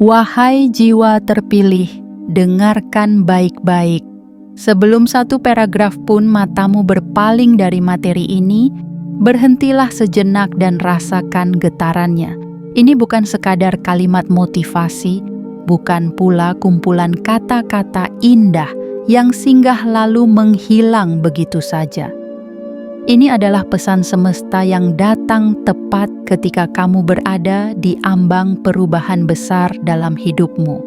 Wahai jiwa terpilih, dengarkan baik-baik. Sebelum satu paragraf pun matamu berpaling dari materi ini, berhentilah sejenak dan rasakan getarannya. Ini bukan sekadar kalimat motivasi, bukan pula kumpulan kata-kata indah yang singgah lalu menghilang begitu saja. Ini adalah pesan semesta yang datang tepat ketika kamu berada di ambang perubahan besar dalam hidupmu.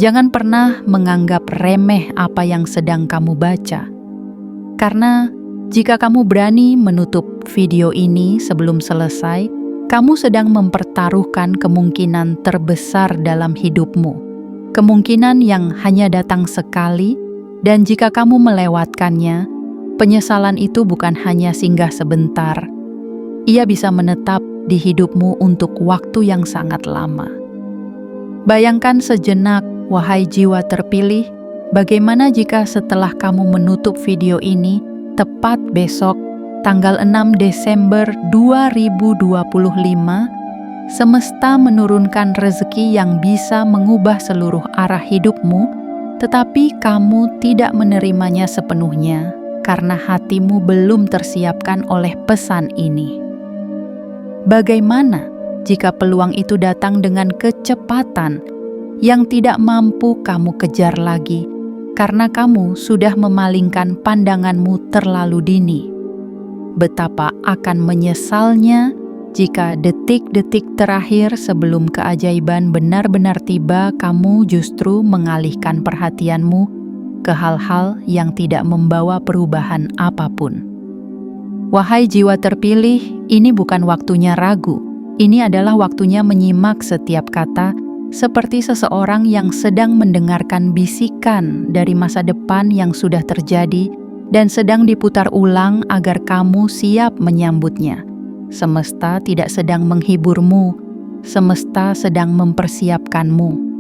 Jangan pernah menganggap remeh apa yang sedang kamu baca. Karena jika kamu berani menutup video ini sebelum selesai, kamu sedang mempertaruhkan kemungkinan terbesar dalam hidupmu. Kemungkinan yang hanya datang sekali, dan jika kamu melewatkannya, penyesalan itu bukan hanya singgah sebentar. Ia bisa menetap di hidupmu untuk waktu yang sangat lama. Bayangkan sejenak, wahai jiwa terpilih, bagaimana jika setelah kamu menutup video ini, tepat besok, tanggal 6 Desember 2025, semesta menurunkan rezeki yang bisa mengubah seluruh arah hidupmu, tetapi kamu tidak menerimanya sepenuhnya karena hatimu belum tersiapkan oleh pesan ini. Bagaimana jika peluang itu datang dengan kecepatan yang tidak mampu kamu kejar lagi karena kamu sudah memalingkan pandanganmu terlalu dini? Betapa akan menyesalnya jika detik-detik terakhir sebelum keajaiban benar-benar tiba, kamu justru mengalihkan perhatianmu ke hal-hal yang tidak membawa perubahan apapun. Wahai jiwa terpilih, ini bukan waktunya ragu. Ini adalah waktunya menyimak setiap kata, seperti seseorang yang sedang mendengarkan bisikan dari masa depan yang sudah terjadi dan sedang diputar ulang agar kamu siap menyambutnya. Semesta tidak sedang menghiburmu, semesta sedang mempersiapkanmu.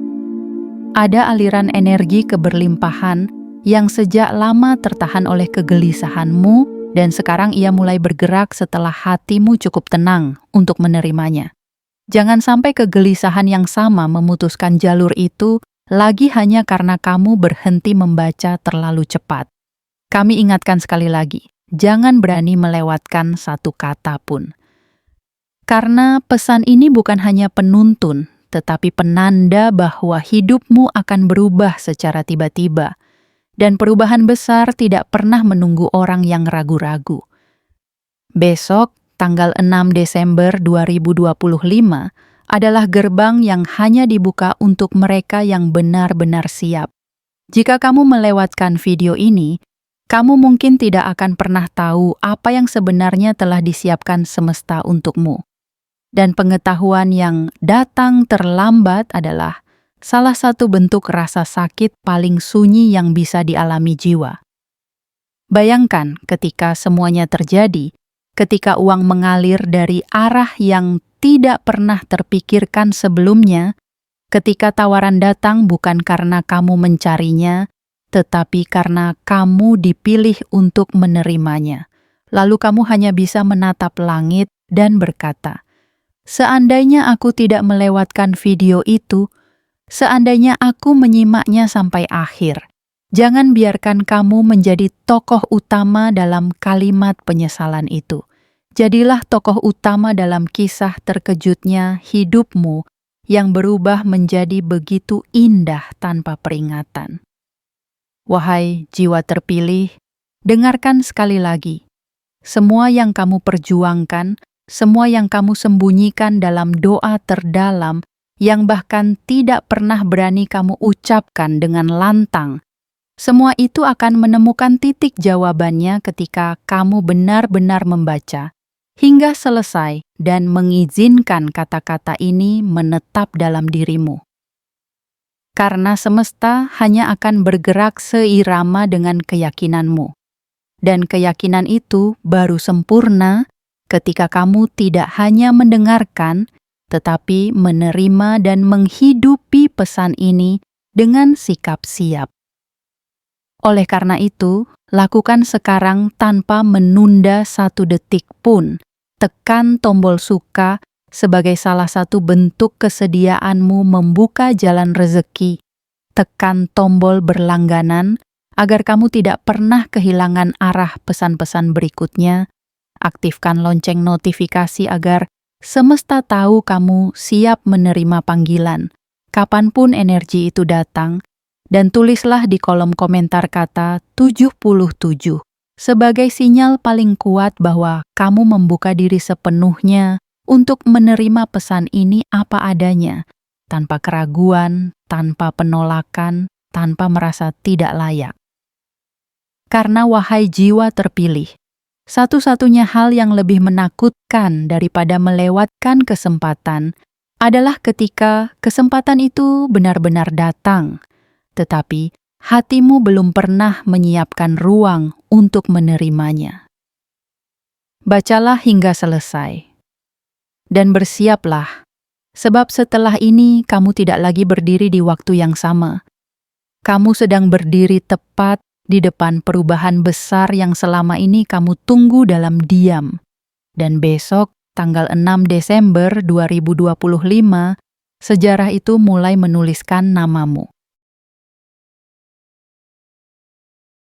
Ada aliran energi keberlimpahan yang sejak lama tertahan oleh kegelisahanmu, dan sekarang ia mulai bergerak setelah hatimu cukup tenang untuk menerimanya. Jangan sampai kegelisahan yang sama memutuskan jalur itu lagi hanya karena kamu berhenti membaca terlalu cepat. Kami ingatkan sekali lagi, jangan berani melewatkan satu kata pun. Karena pesan ini bukan hanya penuntun, tetapi penanda bahwa hidupmu akan berubah secara tiba-tiba. Dan perubahan besar tidak pernah menunggu orang yang ragu-ragu. Besok, tanggal 6 Desember 2025, adalah gerbang yang hanya dibuka untuk mereka yang benar-benar siap. Jika kamu melewatkan video ini, kamu mungkin tidak akan pernah tahu apa yang sebenarnya telah disiapkan semesta untukmu. Dan pengetahuan yang datang terlambat adalah salah satu bentuk rasa sakit paling sunyi yang bisa dialami jiwa. Bayangkan ketika semuanya terjadi, ketika uang mengalir dari arah yang tidak pernah terpikirkan sebelumnya, ketika tawaran datang bukan karena kamu mencarinya, tetapi karena kamu dipilih untuk menerimanya. Lalu kamu hanya bisa menatap langit dan berkata, "Seandainya aku tidak melewatkan video itu, seandainya aku menyimaknya sampai akhir, jangan biarkan kamu menjadi tokoh utama dalam kalimat penyesalan itu. Jadilah tokoh utama dalam kisah terkejutnya hidupmu yang berubah menjadi begitu indah tanpa peringatan." Wahai jiwa terpilih, dengarkan sekali lagi. Semua yang kamu perjuangkan, semua yang kamu sembunyikan dalam doa terdalam, yang bahkan tidak pernah berani kamu ucapkan dengan lantang. Semua itu akan menemukan titik jawabannya ketika kamu benar-benar membaca, hingga selesai dan mengizinkan kata-kata ini menetap dalam dirimu. Karena semesta hanya akan bergerak seirama dengan keyakinanmu. Dan keyakinan itu baru sempurna ketika kamu tidak hanya mendengarkan, tetapi menerima dan menghidupi pesan ini dengan sikap siap. Oleh karena itu, lakukan sekarang tanpa menunda satu detik pun. Tekan tombol suka sebagai salah satu bentuk kesediaanmu membuka jalan rezeki. Tekan tombol berlangganan agar kamu tidak pernah kehilangan arah pesan-pesan berikutnya. Aktifkan lonceng notifikasi agar semesta tahu kamu siap menerima panggilan, kapanpun energi itu datang, dan tulislah di kolom komentar kata 77 sebagai sinyal paling kuat bahwa kamu membuka diri sepenuhnya untuk menerima pesan ini apa adanya, tanpa keraguan, tanpa penolakan, tanpa merasa tidak layak. Karena wahai jiwa terpilih, satu-satunya hal yang lebih menakutkan daripada melewatkan kesempatan adalah ketika kesempatan itu benar-benar datang, tetapi hatimu belum pernah menyiapkan ruang untuk menerimanya. Bacalah hingga selesai, dan bersiaplah, sebab setelah ini kamu tidak lagi berdiri di waktu yang sama. Kamu sedang berdiri tepat di depan perubahan besar yang selama ini kamu tunggu dalam diam. Dan besok, tanggal 6 Desember 2025, sejarah itu mulai menuliskan namamu.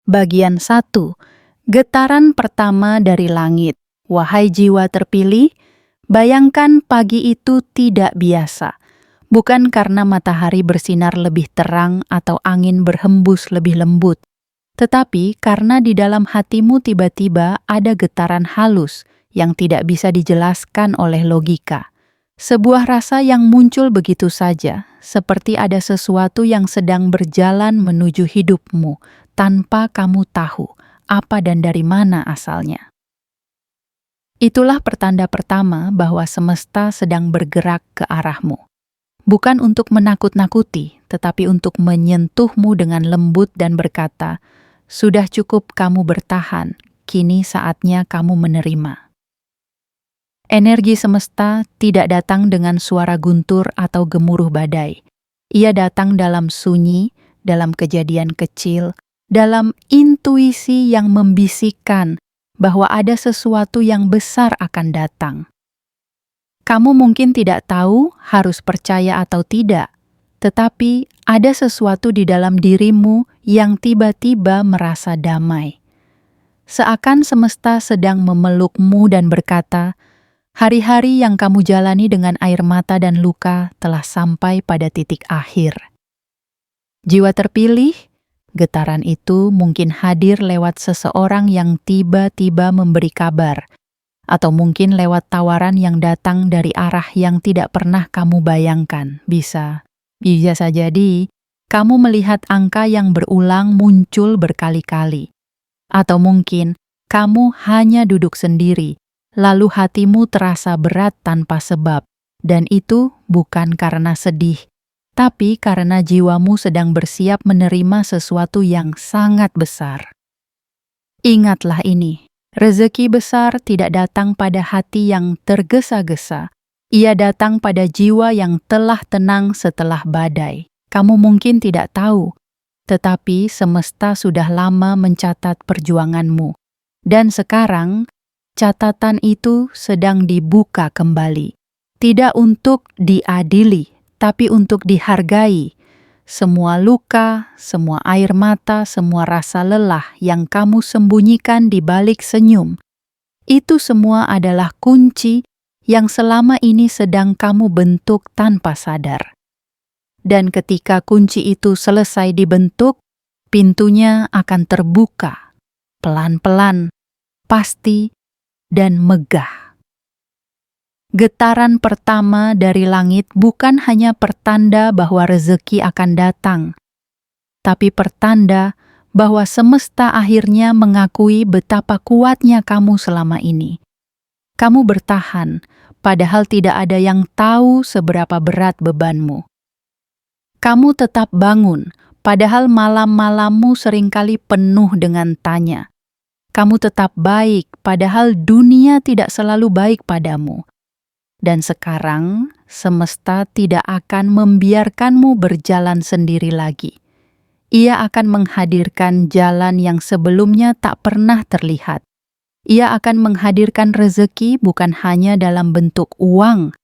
Bagian 1. Getaran pertama dari langit. Wahai jiwa terpilih, bayangkan pagi itu tidak biasa. Bukan karena matahari bersinar lebih terang atau angin berhembus lebih lembut, tetapi karena di dalam hatimu tiba-tiba ada getaran halus yang tidak bisa dijelaskan oleh logika. Sebuah rasa yang muncul begitu saja, seperti ada sesuatu yang sedang berjalan menuju hidupmu, tanpa kamu tahu apa dan dari mana asalnya. Itulah pertanda pertama bahwa semesta sedang bergerak ke arahmu. Bukan untuk menakut-nakuti, tetapi untuk menyentuhmu dengan lembut dan berkata, "Sudah cukup kamu bertahan, kini saatnya kamu menerima." Energi semesta tidak datang dengan suara guntur atau gemuruh badai. Ia datang dalam sunyi, dalam kejadian kecil, dalam intuisi yang membisikkan bahwa ada sesuatu yang besar akan datang. Kamu mungkin tidak tahu harus percaya atau tidak, tetapi ada sesuatu di dalam dirimu yang tiba-tiba merasa damai. Seakan semesta sedang memelukmu dan berkata, hari-hari yang kamu jalani dengan air mata dan luka telah sampai pada titik akhir. Jiwa terpilih, getaran itu mungkin hadir lewat seseorang yang tiba-tiba memberi kabar, atau mungkin lewat tawaran yang datang dari arah yang tidak pernah kamu bayangkan. Bisa saja jadi kamu melihat angka yang berulang muncul berkali-kali. Atau mungkin kamu hanya duduk sendiri, lalu hatimu terasa berat tanpa sebab, dan itu bukan karena sedih, tapi karena jiwamu sedang bersiap menerima sesuatu yang sangat besar. Ingatlah ini, rezeki besar tidak datang pada hati yang tergesa-gesa. Ia datang pada jiwa yang telah tenang setelah badai. Kamu mungkin tidak tahu, tetapi semesta sudah lama mencatat perjuanganmu. Dan sekarang, catatan itu sedang dibuka kembali. Tidak untuk diadili, tapi untuk dihargai. Semua luka, semua air mata, semua rasa lelah yang kamu sembunyikan di balik senyum, itu semua adalah kunci yang selama ini sedang kamu bentuk tanpa sadar. Dan ketika kunci itu selesai dibentuk, pintunya akan terbuka, pelan-pelan, pasti, dan megah. Getaran pertama dari langit bukan hanya pertanda bahwa rezeki akan datang, tapi pertanda bahwa semesta akhirnya mengakui betapa kuatnya kamu selama ini. Kamu bertahan, padahal tidak ada yang tahu seberapa berat bebanmu. Kamu tetap bangun, padahal malam-malammu seringkali penuh dengan tanya. Kamu tetap baik, padahal dunia tidak selalu baik padamu. Dan sekarang, semesta tidak akan membiarkanmu berjalan sendiri lagi. Ia akan menghadirkan jalan yang sebelumnya tak pernah terlihat. Ia akan menghadirkan rezeki bukan hanya dalam bentuk uang,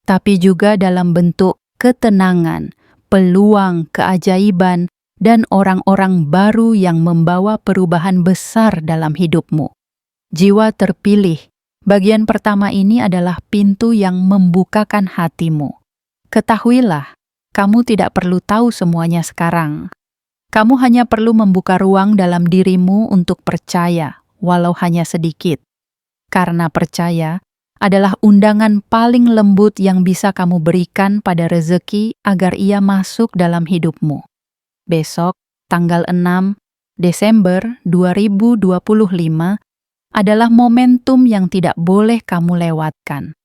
tapi juga dalam bentuk ketenangan, peluang, keajaiban, dan orang-orang baru yang membawa perubahan besar dalam hidupmu. Jiwa terpilih, bagian pertama ini adalah pintu yang membukakan hatimu. Ketahuilah, kamu tidak perlu tahu semuanya sekarang. Kamu hanya perlu membuka ruang dalam dirimu untuk percaya, walau hanya sedikit. Karena percaya adalah undangan paling lembut yang bisa kamu berikan pada rezeki agar ia masuk dalam hidupmu. Besok, tanggal 6 Desember 2025, adalah momentum yang tidak boleh kamu lewatkan.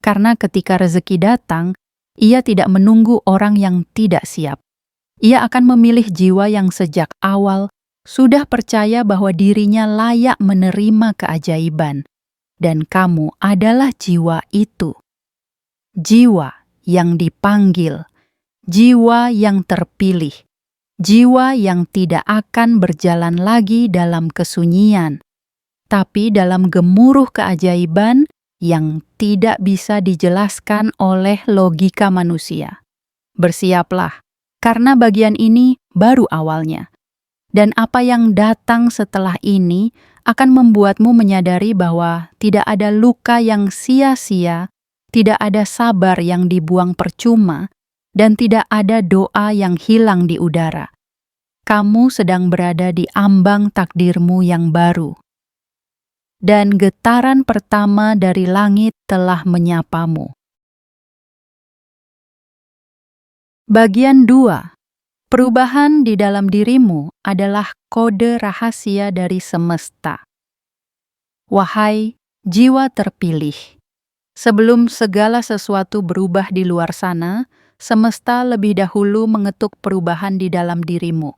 Karena ketika rezeki datang, ia tidak menunggu orang yang tidak siap. Ia akan memilih jiwa yang sejak awal sudah percaya bahwa dirinya layak menerima keajaiban, dan kamu adalah jiwa itu. Jiwa yang dipanggil, jiwa yang terpilih, jiwa yang tidak akan berjalan lagi dalam kesunyian, tapi dalam gemuruh keajaiban yang tidak bisa dijelaskan oleh logika manusia. Bersiaplah, karena bagian ini baru awalnya. Dan apa yang datang setelah ini akan membuatmu menyadari bahwa tidak ada luka yang sia-sia, tidak ada sabar yang dibuang percuma, dan tidak ada doa yang hilang di udara. Kamu sedang berada di ambang takdirmu yang baru. Dan getaran pertama dari langit telah menyapamu. Bagian 2. Perubahan di dalam dirimu adalah kode rahasia dari semesta. Wahai jiwa terpilih, sebelum segala sesuatu berubah di luar sana, semesta lebih dahulu mengetuk perubahan di dalam dirimu.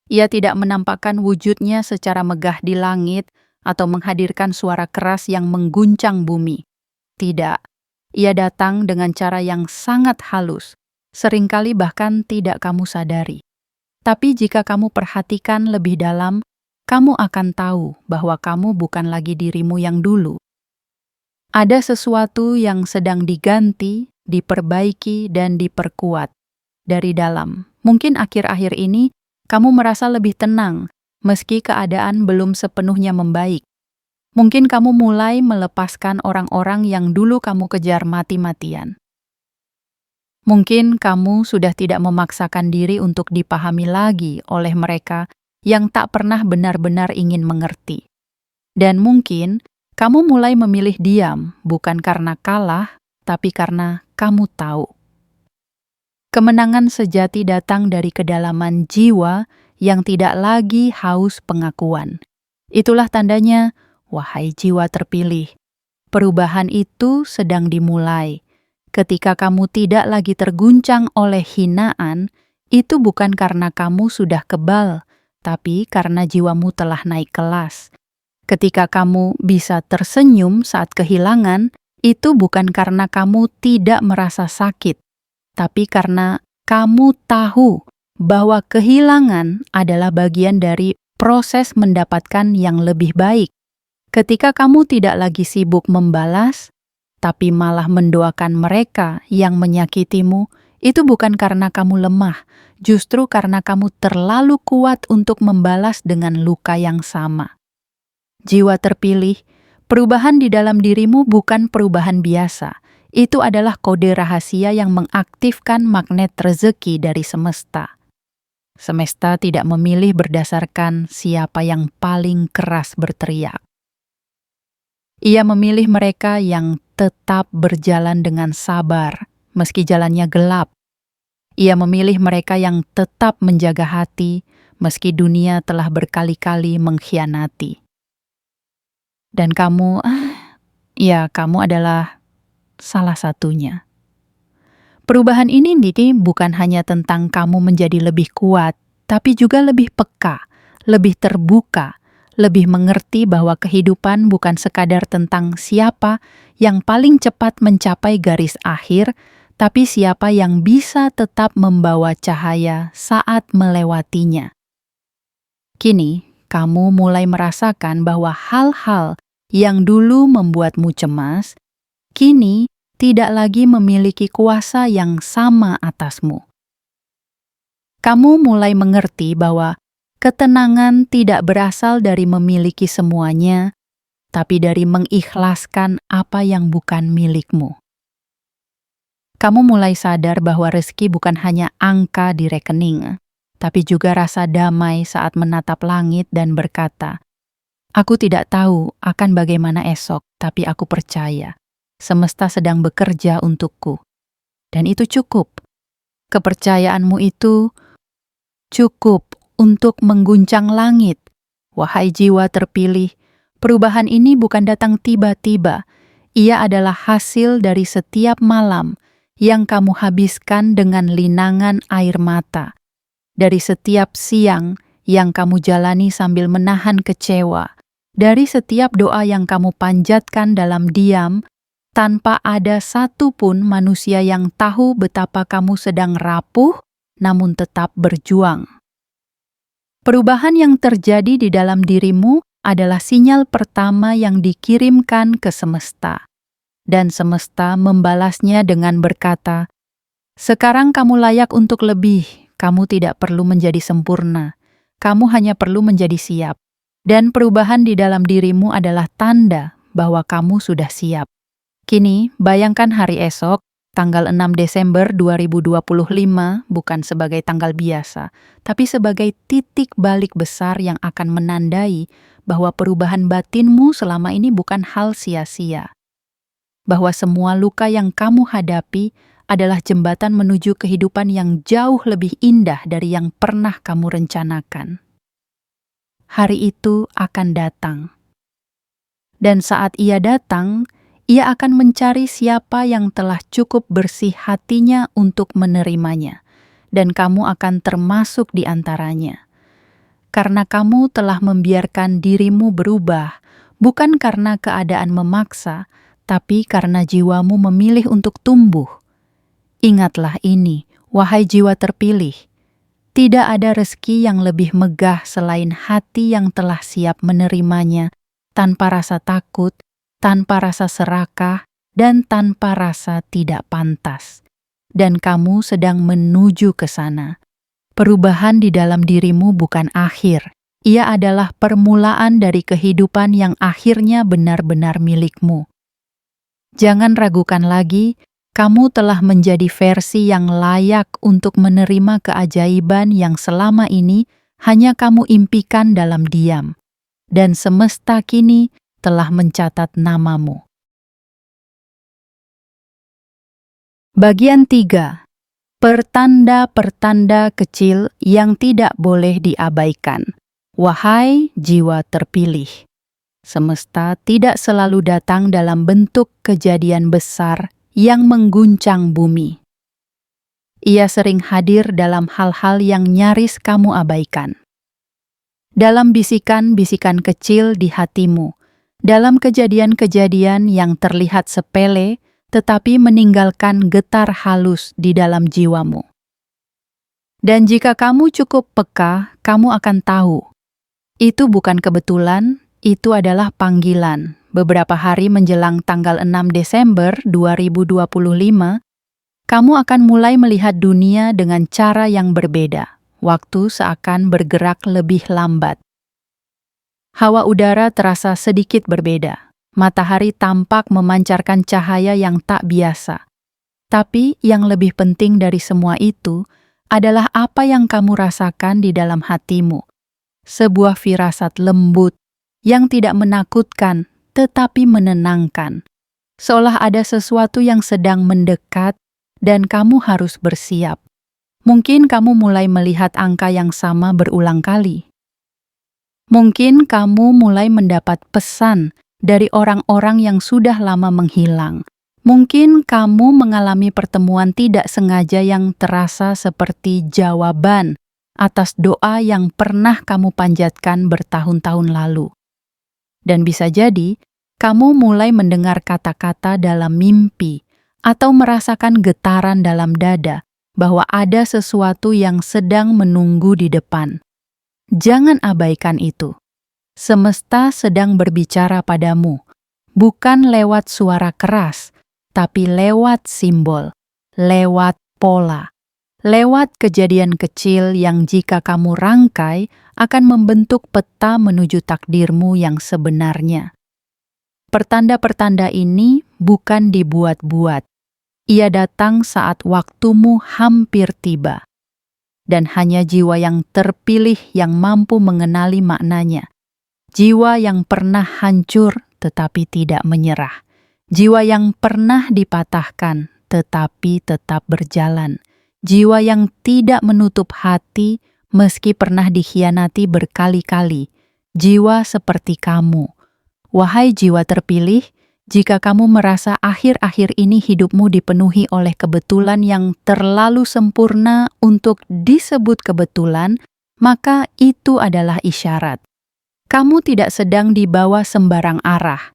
Ia tidak menampakkan wujudnya secara megah di langit atau menghadirkan suara keras yang mengguncang bumi. Tidak, ia datang dengan cara yang sangat halus, seringkali bahkan tidak kamu sadari. Tapi jika kamu perhatikan lebih dalam, kamu akan tahu bahwa kamu bukan lagi dirimu yang dulu. Ada sesuatu yang sedang diganti, diperbaiki, dan diperkuat dari dalam. Mungkin akhir-akhir ini kamu merasa lebih tenang, meski keadaan belum sepenuhnya membaik. Mungkin kamu mulai melepaskan orang-orang yang dulu kamu kejar mati-matian. Mungkin kamu sudah tidak memaksakan diri untuk dipahami lagi oleh mereka yang tak pernah benar-benar ingin mengerti. Dan mungkin kamu mulai memilih diam, bukan karena kalah, tapi karena kamu tahu. Kemenangan sejati datang dari kedalaman jiwa yang tidak lagi haus pengakuan. Itulah tandanya, wahai jiwa terpilih, perubahan itu sedang dimulai. Ketika kamu tidak lagi terguncang oleh hinaan, itu bukan karena kamu sudah kebal, tapi karena jiwamu telah naik kelas. Ketika kamu bisa tersenyum saat kehilangan, itu bukan karena kamu tidak merasa sakit, tapi karena kamu tahu bahwa kehilangan adalah bagian dari proses mendapatkan yang lebih baik. Ketika kamu tidak lagi sibuk membalas, tapi malah mendoakan mereka yang menyakitimu, itu bukan karena kamu lemah, justru karena kamu terlalu kuat untuk membalas dengan luka yang sama. Jiwa terpilih, perubahan di dalam dirimu bukan perubahan biasa. Itu adalah kode rahasia yang mengaktifkan magnet rezeki dari semesta. Semesta tidak memilih berdasarkan siapa yang paling keras berteriak. Ia memilih mereka yang tetap berjalan dengan sabar, meski jalannya gelap. Ia memilih mereka yang tetap menjaga hati, meski dunia telah berkali-kali mengkhianati. Dan kamu, kamu adalah salah satunya. Perubahan ini bukan hanya tentang kamu menjadi lebih kuat, tapi juga lebih peka, lebih terbuka, lebih mengerti bahwa kehidupan bukan sekadar tentang siapa yang paling cepat mencapai garis akhir, tapi siapa yang bisa tetap membawa cahaya saat melewatinya. Kini, kamu mulai merasakan bahwa hal-hal yang dulu membuatmu cemas, kini tidak lagi memiliki kuasa yang sama atasmu. Kamu mulai mengerti bahwa ketenangan tidak berasal dari memiliki semuanya, tapi dari mengikhlaskan apa yang bukan milikmu. Kamu mulai sadar bahwa rezeki bukan hanya angka di rekening, tapi juga rasa damai saat menatap langit dan berkata, "Aku tidak tahu akan bagaimana esok, tapi aku percaya semesta sedang bekerja untukku." Dan itu cukup. Kepercayaanmu itu cukup untuk mengguncang langit. Wahai jiwa terpilih, perubahan ini bukan datang tiba-tiba. Ia adalah hasil dari setiap malam yang kamu habiskan dengan linangan air mata, dari setiap siang yang kamu jalani sambil menahan kecewa, dari setiap doa yang kamu panjatkan dalam diam, tanpa ada satupun manusia yang tahu betapa kamu sedang rapuh, namun tetap berjuang. Perubahan yang terjadi di dalam dirimu adalah sinyal pertama yang dikirimkan ke semesta. Dan semesta membalasnya dengan berkata, "Sekarang kamu layak untuk lebih, kamu tidak perlu menjadi sempurna, kamu hanya perlu menjadi siap." Dan perubahan di dalam dirimu adalah tanda bahwa kamu sudah siap. Kini, bayangkan hari esok, tanggal 6 Desember 2025 bukan sebagai tanggal biasa, tapi sebagai titik balik besar yang akan menandai bahwa perubahan batinmu selama ini bukan hal sia-sia. Bahwa semua luka yang kamu hadapi adalah jembatan menuju kehidupan yang jauh lebih indah dari yang pernah kamu rencanakan. Hari itu akan datang. Dan saat ia datang, ia akan mencari siapa yang telah cukup bersih hatinya untuk menerimanya, dan kamu akan termasuk di antaranya. Karena kamu telah membiarkan dirimu berubah, bukan karena keadaan memaksa, tapi karena jiwamu memilih untuk tumbuh. Ingatlah ini, wahai jiwa terpilih, tidak ada rezeki yang lebih megah selain hati yang telah siap menerimanya, tanpa rasa takut, tanpa rasa serakah, dan tanpa rasa tidak pantas. Dan kamu sedang menuju ke sana. Perubahan di dalam dirimu bukan akhir. Ia adalah permulaan dari kehidupan yang akhirnya benar-benar milikmu. Jangan ragukan lagi, kamu telah menjadi versi yang layak untuk menerima keajaiban yang selama ini hanya kamu impikan dalam diam. Dan semesta kini telah mencatat namamu. Bagian 3. Pertanda-pertanda kecil yang tidak boleh diabaikan. Wahai jiwa terpilih, semesta tidak selalu datang dalam bentuk kejadian besar yang mengguncang bumi. Ia sering hadir dalam hal-hal yang nyaris kamu abaikan. Dalam bisikan-bisikan kecil di hatimu, dalam kejadian-kejadian yang terlihat sepele, tetapi meninggalkan getar halus di dalam jiwamu. Dan jika kamu cukup peka, kamu akan tahu. Itu bukan kebetulan, itu adalah panggilan. Beberapa hari menjelang tanggal 6 Desember 2025, kamu akan mulai melihat dunia dengan cara yang berbeda. Waktu seakan bergerak lebih lambat. Hawa udara terasa sedikit berbeda. Matahari tampak memancarkan cahaya yang tak biasa. Tapi yang lebih penting dari semua itu adalah apa yang kamu rasakan di dalam hatimu. Sebuah firasat lembut yang tidak menakutkan tetapi menenangkan. Seolah ada sesuatu yang sedang mendekat dan kamu harus bersiap. Mungkin kamu mulai melihat angka yang sama berulang kali. Mungkin kamu mulai mendapat pesan dari orang-orang yang sudah lama menghilang. Mungkin kamu mengalami pertemuan tidak sengaja yang terasa seperti jawaban atas doa yang pernah kamu panjatkan bertahun-tahun lalu. Dan bisa jadi, kamu mulai mendengar kata-kata dalam mimpi atau merasakan getaran dalam dada bahwa ada sesuatu yang sedang menunggu di depan. Jangan abaikan itu. Semesta sedang berbicara padamu, bukan lewat suara keras, tapi lewat simbol, lewat pola, lewat kejadian kecil yang jika kamu rangkai akan membentuk peta menuju takdirmu yang sebenarnya. Pertanda-pertanda ini bukan dibuat-buat. Ia datang saat waktumu hampir tiba. Dan hanya jiwa yang terpilih yang mampu mengenali maknanya. Jiwa yang pernah hancur tetapi tidak menyerah. Jiwa yang pernah dipatahkan tetapi tetap berjalan. Jiwa yang tidak menutup hati meski pernah dikhianati berkali-kali. Jiwa seperti kamu. Wahai jiwa terpilih, jika kamu merasa akhir-akhir ini hidupmu dipenuhi oleh kebetulan yang terlalu sempurna untuk disebut kebetulan, maka itu adalah isyarat. Kamu tidak sedang dibawa sembarang arah.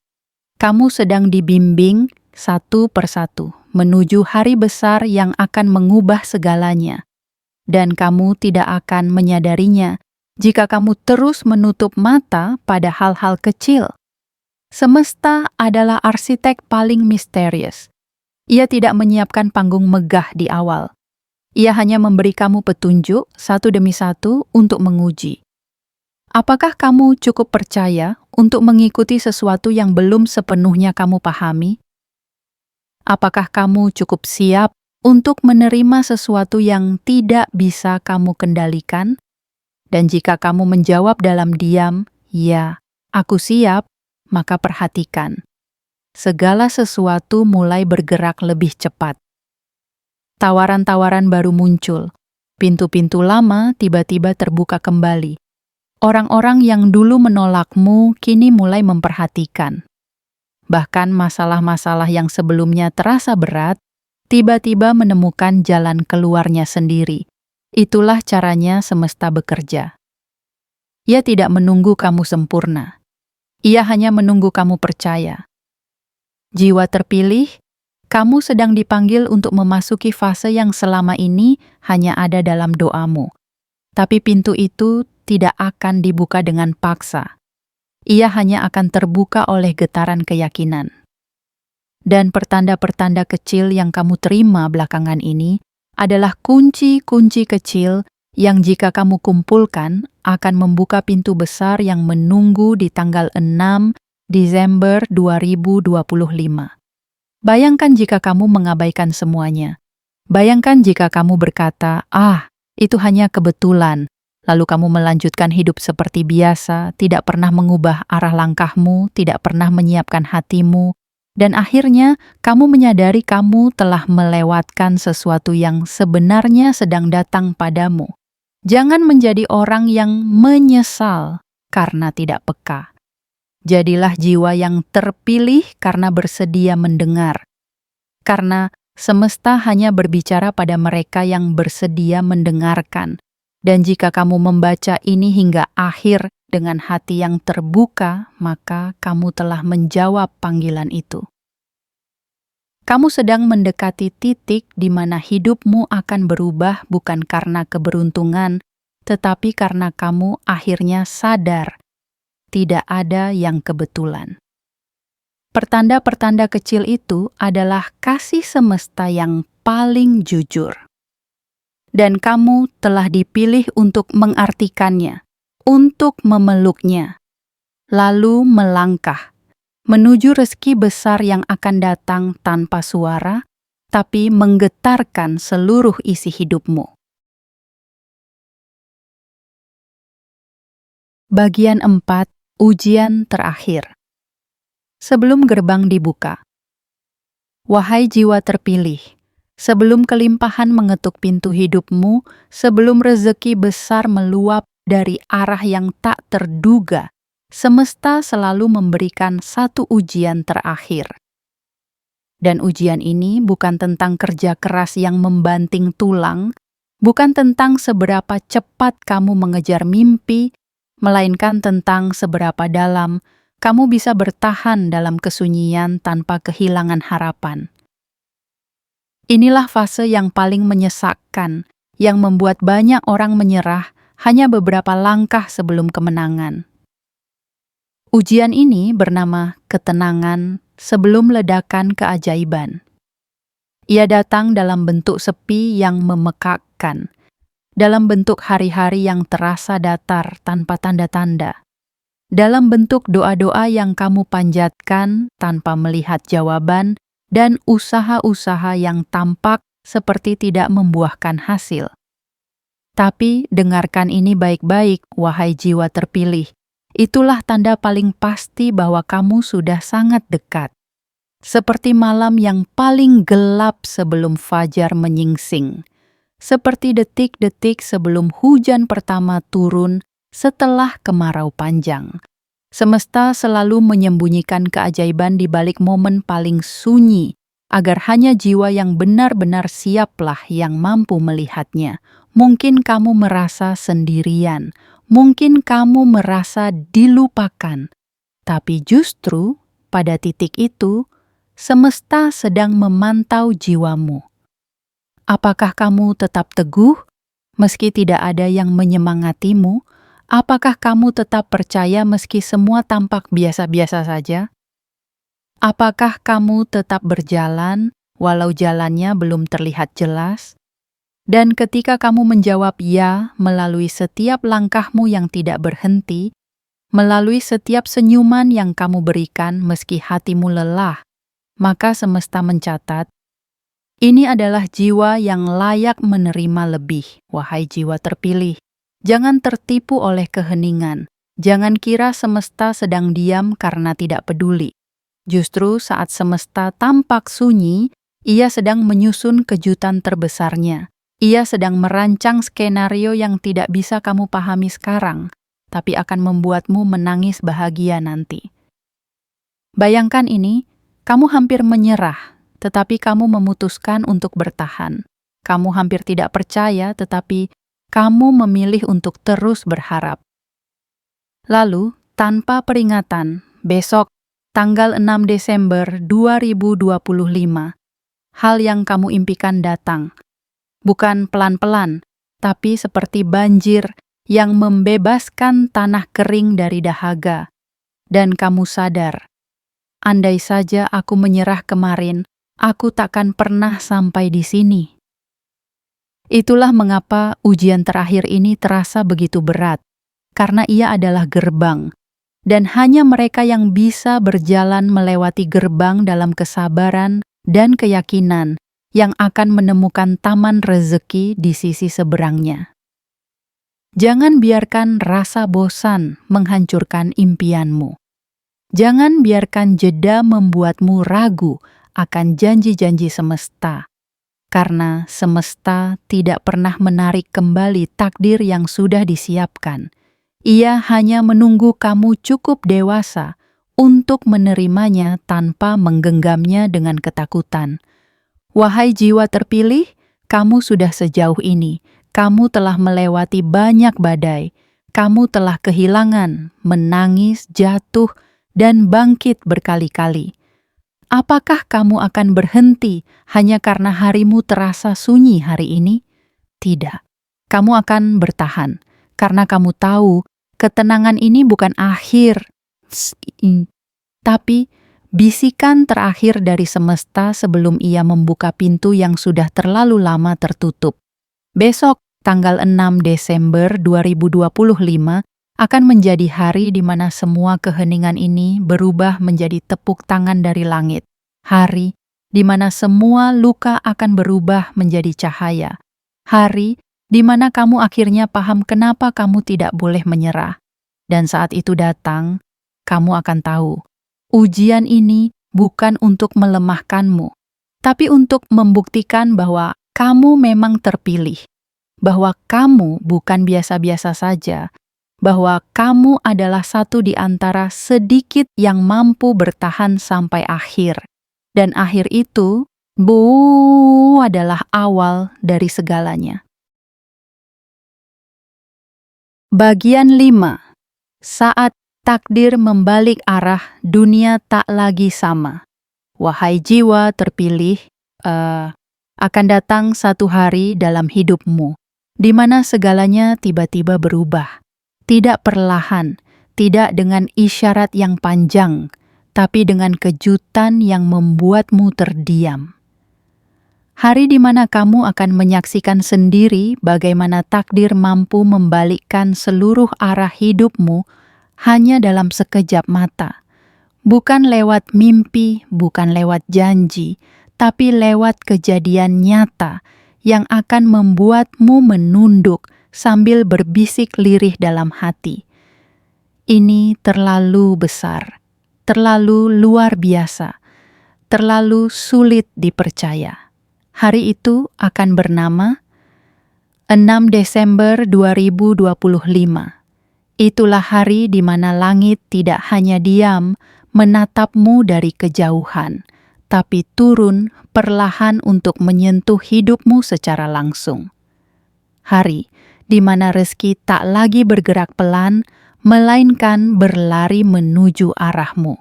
Kamu sedang dibimbing satu persatu menuju hari besar yang akan mengubah segalanya. Dan kamu tidak akan menyadarinya jika kamu terus menutup mata pada hal-hal kecil. Semesta adalah arsitek paling misterius. Ia tidak menyiapkan panggung megah di awal. Ia hanya memberi kamu petunjuk satu demi satu untuk menguji. Apakah kamu cukup percaya untuk mengikuti sesuatu yang belum sepenuhnya kamu pahami? Apakah kamu cukup siap untuk menerima sesuatu yang tidak bisa kamu kendalikan? Dan jika kamu menjawab dalam diam, "Ya, aku siap," maka perhatikan, segala sesuatu mulai bergerak lebih cepat. Tawaran-tawaran baru muncul, pintu-pintu lama tiba-tiba terbuka kembali. Orang-orang yang dulu menolakmu kini mulai memperhatikan. Bahkan masalah-masalah yang sebelumnya terasa berat, tiba-tiba menemukan jalan keluarnya sendiri. Itulah caranya semesta bekerja. Ia tidak menunggu kamu sempurna. Ia hanya menunggu kamu percaya. Jiwa terpilih, kamu sedang dipanggil untuk memasuki fase yang selama ini hanya ada dalam doamu. Tapi pintu itu tidak akan dibuka dengan paksa. Ia hanya akan terbuka oleh getaran keyakinan. Dan pertanda-pertanda kecil yang kamu terima belakangan ini adalah kunci-kunci kecil yang jika kamu kumpulkan akan membuka pintu besar yang menunggu di tanggal 6 Desember 2025. Bayangkan jika kamu mengabaikan semuanya. Bayangkan jika kamu berkata, itu hanya kebetulan. Lalu kamu melanjutkan hidup seperti biasa, tidak pernah mengubah arah langkahmu, tidak pernah menyiapkan hatimu, dan akhirnya kamu menyadari kamu telah melewatkan sesuatu yang sebenarnya sedang datang padamu. Jangan menjadi orang yang menyesal karena tidak peka. Jadilah jiwa yang terpilih karena bersedia mendengar. Karena semesta hanya berbicara pada mereka yang bersedia mendengarkan. Dan jika kamu membaca ini hingga akhir dengan hati yang terbuka, maka kamu telah menjawab panggilan itu. Kamu sedang mendekati titik di mana hidupmu akan berubah bukan karena keberuntungan, tetapi karena kamu akhirnya sadar tidak ada yang kebetulan. Pertanda-pertanda kecil itu adalah kasih semesta yang paling jujur. Dan kamu telah dipilih untuk mengartikannya, untuk memeluknya, lalu melangkah menuju rezeki besar yang akan datang tanpa suara, tapi menggetarkan seluruh isi hidupmu. Bagian 4, ujian terakhir. Sebelum gerbang dibuka. Wahai jiwa terpilih, sebelum kelimpahan mengetuk pintu hidupmu, sebelum rezeki besar meluap dari arah yang tak terduga, semesta selalu memberikan satu ujian terakhir. Dan ujian ini bukan tentang kerja keras yang membanting tulang, bukan tentang seberapa cepat kamu mengejar mimpi, melainkan tentang seberapa dalam kamu bisa bertahan dalam kesunyian tanpa kehilangan harapan. Inilah fase yang paling menyesakkan, yang membuat banyak orang menyerah hanya beberapa langkah sebelum kemenangan. Ujian ini bernama ketenangan sebelum ledakan keajaiban. Ia datang dalam bentuk sepi yang memekakkan, dalam bentuk hari-hari yang terasa datar tanpa tanda-tanda, dalam bentuk doa-doa yang kamu panjatkan tanpa melihat jawaban, dan usaha-usaha yang tampak seperti tidak membuahkan hasil. Tapi dengarkan ini baik-baik, wahai jiwa terpilih. Itulah tanda paling pasti bahwa kamu sudah sangat dekat. Seperti malam yang paling gelap sebelum fajar menyingsing. Seperti detik-detik sebelum hujan pertama turun setelah kemarau panjang. Semesta selalu menyembunyikan keajaiban di balik momen paling sunyi, agar hanya jiwa yang benar-benar siaplah yang mampu melihatnya. Mungkin kamu merasa sendirian, mungkin kamu merasa dilupakan, tapi justru pada titik itu, semesta sedang memantau jiwamu. Apakah kamu tetap teguh, meski tidak ada yang menyemangatimu? Apakah kamu tetap percaya meski semua tampak biasa-biasa saja? Apakah kamu tetap berjalan, walau jalannya belum terlihat jelas? Dan ketika kamu menjawab ya melalui setiap langkahmu yang tidak berhenti, melalui setiap senyuman yang kamu berikan meski hatimu lelah, maka semesta mencatat, ini adalah jiwa yang layak menerima lebih, wahai jiwa terpilih. Jangan tertipu oleh keheningan. Jangan kira semesta sedang diam karena tidak peduli. Justru saat semesta tampak sunyi, ia sedang menyusun kejutan terbesarnya. Ia sedang merancang skenario yang tidak bisa kamu pahami sekarang, tapi akan membuatmu menangis bahagia nanti. Bayangkan ini, kamu hampir menyerah, tetapi kamu memutuskan untuk bertahan. Kamu hampir tidak percaya, tetapi kamu memilih untuk terus berharap. Lalu, tanpa peringatan, besok, tanggal 6 Desember 2025, hal yang kamu impikan datang. Bukan pelan-pelan, tapi seperti banjir yang membebaskan tanah kering dari dahaga. Dan kamu sadar, andai saja aku menyerah kemarin, aku takkan pernah sampai di sini. Itulah mengapa ujian terakhir ini terasa begitu berat, karena ia adalah gerbang, dan hanya mereka yang bisa berjalan melewati gerbang dalam kesabaran dan keyakinan yang akan menemukan taman rezeki di sisi seberangnya. Jangan biarkan rasa bosan menghancurkan impianmu. Jangan biarkan jeda membuatmu ragu akan janji-janji semesta, karena semesta tidak pernah menarik kembali takdir yang sudah disiapkan. Ia hanya menunggu kamu cukup dewasa untuk menerimanya tanpa menggenggamnya dengan ketakutan. Wahai jiwa terpilih, kamu sudah sejauh ini. Kamu telah melewati banyak badai. Kamu telah kehilangan, menangis, jatuh, dan bangkit berkali-kali. Apakah kamu akan berhenti hanya karena harimu terasa sunyi hari ini? Tidak. Kamu akan bertahan, karena kamu tahu ketenangan ini bukan akhir, tapi bisikan terakhir dari semesta sebelum ia membuka pintu yang sudah terlalu lama tertutup. Besok, tanggal 6 Desember 2025, akan menjadi hari di mana semua keheningan ini berubah menjadi tepuk tangan dari langit. Hari di mana semua luka akan berubah menjadi cahaya. Hari di mana kamu akhirnya paham kenapa kamu tidak boleh menyerah. Dan saat itu datang, kamu akan tahu, ujian ini bukan untuk melemahkanmu, tapi untuk membuktikan bahwa kamu memang terpilih, bahwa kamu bukan biasa-biasa saja, bahwa kamu adalah satu di antara sedikit yang mampu bertahan sampai akhir. Dan akhir itu, adalah awal dari segalanya. Bagian 5. Saat takdir membalik arah, dunia tak lagi sama. Wahai jiwa terpilih, akan datang satu hari dalam hidupmu, di mana segalanya tiba-tiba berubah. Tidak perlahan, tidak dengan isyarat yang panjang, tapi dengan kejutan yang membuatmu terdiam. Hari di mana kamu akan menyaksikan sendiri bagaimana takdir mampu membalikkan seluruh arah hidupmu hanya dalam sekejap mata. Bukan lewat mimpi, bukan lewat janji, tapi lewat kejadian nyata yang akan membuatmu menunduk sambil berbisik lirih dalam hati. Ini terlalu besar, terlalu luar biasa, terlalu sulit dipercaya. Hari itu akan bernama 6 Desember 2025. Itulah hari di mana langit tidak hanya diam menatapmu dari kejauhan, tapi turun perlahan untuk menyentuh hidupmu secara langsung. Hari di mana rezeki tak lagi bergerak pelan, melainkan berlari menuju arahmu.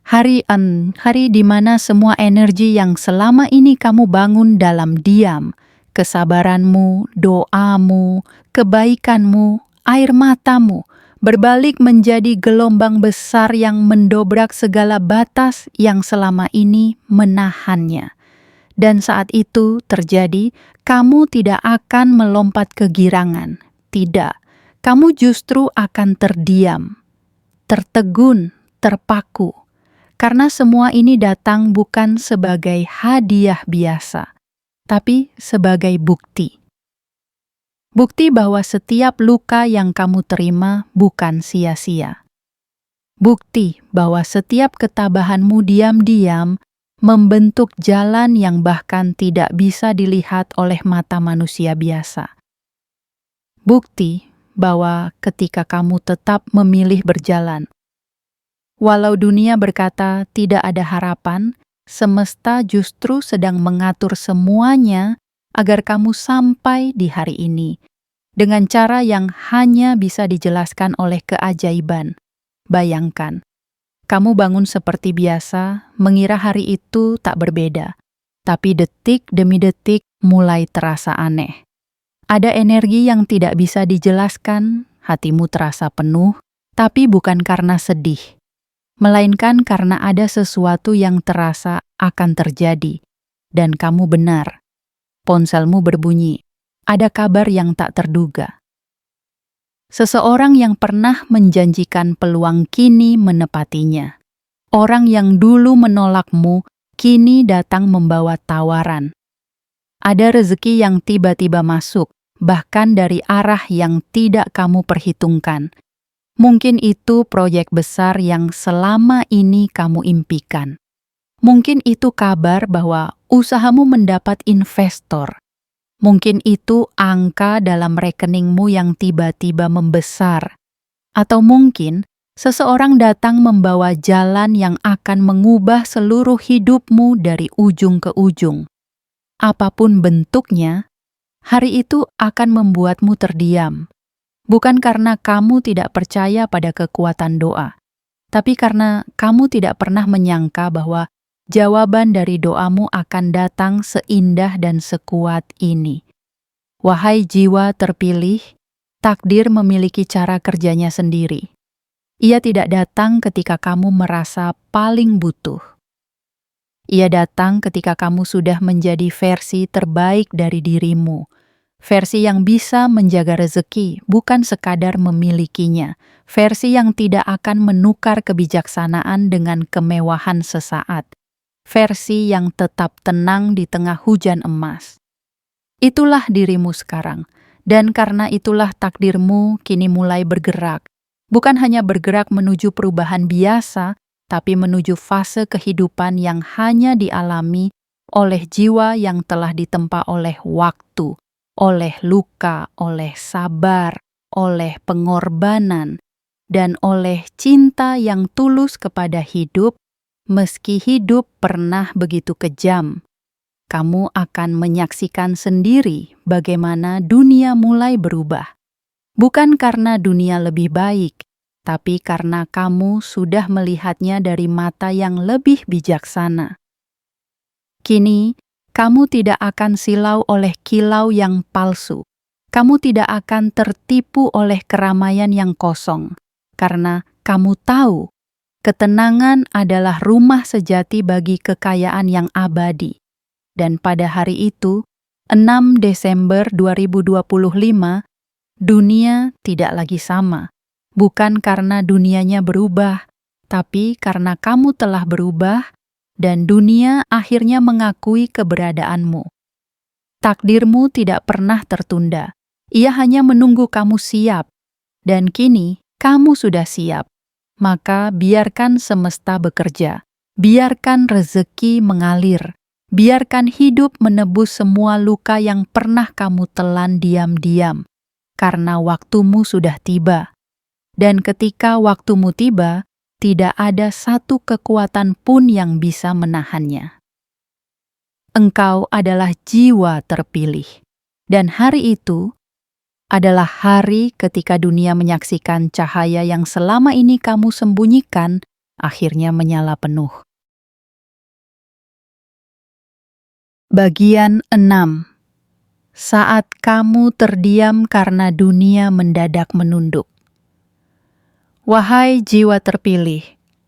Hari di mana semua energi yang selama ini kamu bangun dalam diam, kesabaranmu, doamu, kebaikanmu, air matamu, berbalik menjadi gelombang besar yang mendobrak segala batas yang selama ini menahannya. Dan saat itu terjadi, kamu tidak akan melompat kegirangan. Tidak, kamu justru akan terdiam, tertegun, terpaku. Karena semua ini datang bukan sebagai hadiah biasa, tapi sebagai bukti. Bukti bahwa setiap luka yang kamu terima bukan sia-sia. Bukti bahwa setiap ketabahanmu diam-diam membentuk jalan yang bahkan tidak bisa dilihat oleh mata manusia biasa. Bukti bahwa ketika kamu tetap memilih berjalan, walau dunia berkata tidak ada harapan, semesta justru sedang mengatur semuanya agar kamu sampai di hari ini dengan cara yang hanya bisa dijelaskan oleh keajaiban. Bayangkan, kamu bangun seperti biasa, mengira hari itu tak berbeda, tapi detik demi detik mulai terasa aneh. Ada energi yang tidak bisa dijelaskan, hatimu terasa penuh, tapi bukan karena sedih, melainkan karena ada sesuatu yang terasa akan terjadi. Dan kamu benar. Ponselmu berbunyi. Ada kabar yang tak terduga. Seseorang yang pernah menjanjikan peluang kini menepatinya. Orang yang dulu menolakmu kini datang membawa tawaran. Ada rezeki yang tiba-tiba masuk, bahkan dari arah yang tidak kamu perhitungkan. Mungkin itu proyek besar yang selama ini kamu impikan. Mungkin itu kabar bahwa usahamu mendapat investor. Mungkin itu angka dalam rekeningmu yang tiba-tiba membesar. Atau mungkin seseorang datang membawa jalan yang akan mengubah seluruh hidupmu dari ujung ke ujung. Apapun bentuknya, hari itu akan membuatmu terdiam. Bukan karena kamu tidak percaya pada kekuatan doa, tapi karena kamu tidak pernah menyangka bahwa jawaban dari doamu akan datang seindah dan sekuat ini. Wahai jiwa terpilih, takdir memiliki cara kerjanya sendiri. Ia tidak datang ketika kamu merasa paling butuh. Ia datang ketika kamu sudah menjadi versi terbaik dari dirimu. Versi yang bisa menjaga rezeki, bukan sekadar memilikinya. Versi yang tidak akan menukar kebijaksanaan dengan kemewahan sesaat. Versi yang tetap tenang di tengah hujan emas. Itulah dirimu sekarang. Dan karena itulah takdirmu kini mulai bergerak. Bukan hanya bergerak menuju perubahan biasa, tapi menuju fase kehidupan yang hanya dialami oleh jiwa yang telah ditempa oleh waktu, oleh luka, oleh sabar, oleh pengorbanan, dan oleh cinta yang tulus kepada hidup, meski hidup pernah begitu kejam. Kamu akan menyaksikan sendiri bagaimana dunia mulai berubah. Bukan karena dunia lebih baik, tapi karena kamu sudah melihatnya dari mata yang lebih bijaksana. Kini, kamu tidak akan silau oleh kilau yang palsu. Kamu tidak akan tertipu oleh keramaian yang kosong, karena kamu tahu ketenangan adalah rumah sejati bagi kekayaan yang abadi. Dan pada hari itu, 6 Desember 2025, dunia tidak lagi sama. Bukan karena dunianya berubah, tapi karena kamu telah berubah dan dunia akhirnya mengakui keberadaanmu. Takdirmu tidak pernah tertunda. Ia hanya menunggu kamu siap. Dan kini, kamu sudah siap. Maka biarkan semesta bekerja. Biarkan rezeki mengalir. Biarkan hidup menebus semua luka yang pernah kamu telan diam-diam. Karena waktumu sudah tiba. Dan ketika waktumu tiba, tidak ada satu kekuatan pun yang bisa menahannya. Engkau adalah jiwa terpilih. Dan hari itu adalah hari ketika dunia menyaksikan cahaya yang selama ini kamu sembunyikan akhirnya menyala penuh. Bagian 6. Saat kamu terdiam karena dunia mendadak menunduk. Wahai jiwa terpilih,